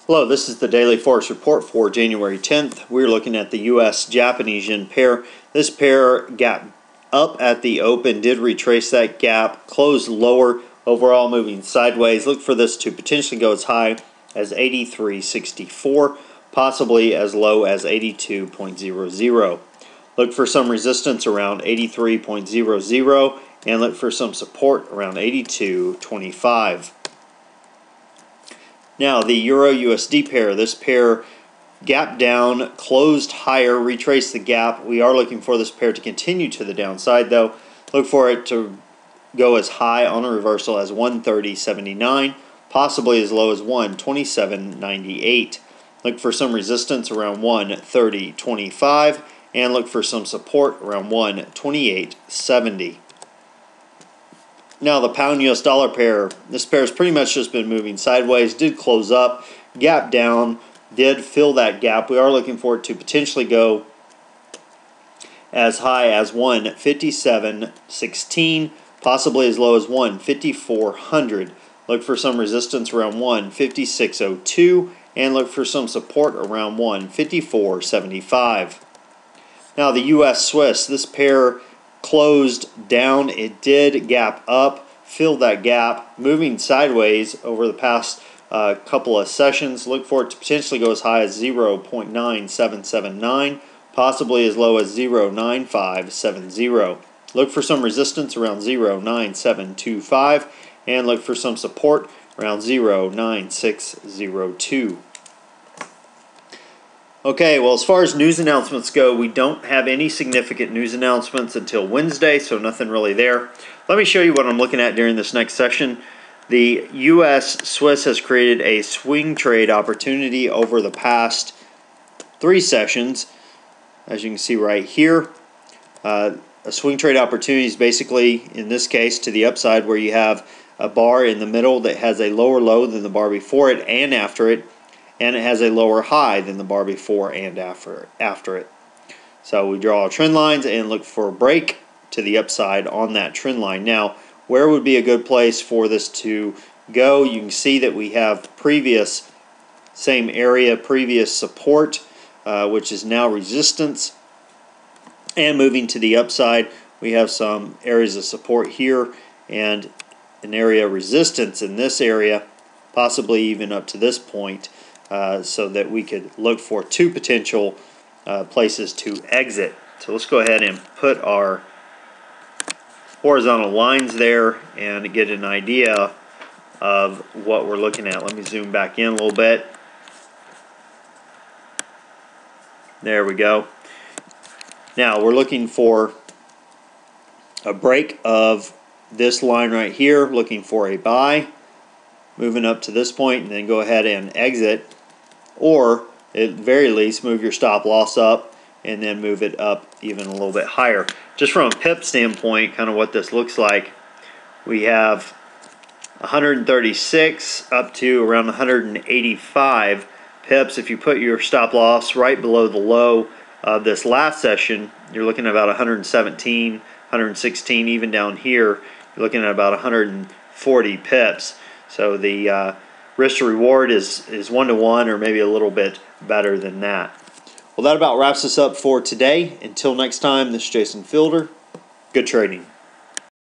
Hello, this is the Daily Forex Report for January 10th. We're looking at the U.S.-Japanese yen pair. This pair gapped up at the open, did retrace that gap, closed lower, overall moving sideways. Look for this to potentially go as high as 83.64, possibly as low as 82.00. Look for some resistance around 83.00 and look for some support around 82.25. Now, the Euro-USD pair, this pair gapped down, closed higher, retraced the gap. We are looking for this pair to continue to the downside, though. Look for it to go as high on a reversal as 130.79, possibly as low as 127.98. Look for some resistance around 130.25, and look for some support around 128.70. Now the pound-US dollar pair, this pair has pretty much just been moving sideways, did close up, gap down, did fill that gap. We are looking for it to potentially go as high as 157.16, possibly as low as 154.00. Look for some resistance around 156.02 and look for some support around 154.75. Now the US Swiss, this pair closed down. It did gap up, fill that gap, moving sideways over the past couple of sessions. Look for it to potentially go as high as 0.9779, possibly as low as 0.9570. Look for some resistance around 0.9725 and look for some support around 0.9602. Okay, well, as far as news announcements go, we don't have any significant news announcements until Wednesday, so nothing really there. Let me show you what I'm looking at during this next session. The U.S. Swiss has created a swing trade opportunity over the past 3 sessions, as you can see right here. A swing trade opportunity is basically, in this case, to the upside, where you have a bar in the middle that has a lower low than the bar before it and after it, and it has a lower high than the bar before and after it. So we draw our trend lines and look for a break to the upside on that trend line. Now, where would be a good place for this to go? You can see that we have previous support, which is now resistance. And moving to the upside, we have some areas of support here and an area of resistance in this area, possibly even up to this point. So that we could look for 2 potential places to exit. So let's go ahead and put our horizontal lines there and get an idea of what we're looking at. Let me zoom back in a little bit. There we go. Now we're looking for a break of this line right here, looking for a buy, moving up to this point, and then go ahead and exit. Or, at the very least, move your stop loss up and then move it up even a little bit higher. Just from a pip standpoint, kind of what this looks like, we have 136 up to around 185 pips. If you put your stop loss right below the low of this last session, you're looking at about 117, 116, even down here, you're looking at about 140 pips. So the risk to reward is 1-to-1 or maybe a little bit better than that. Well, that about wraps us up for today. Until next time, this is Jason Fielder. Good trading.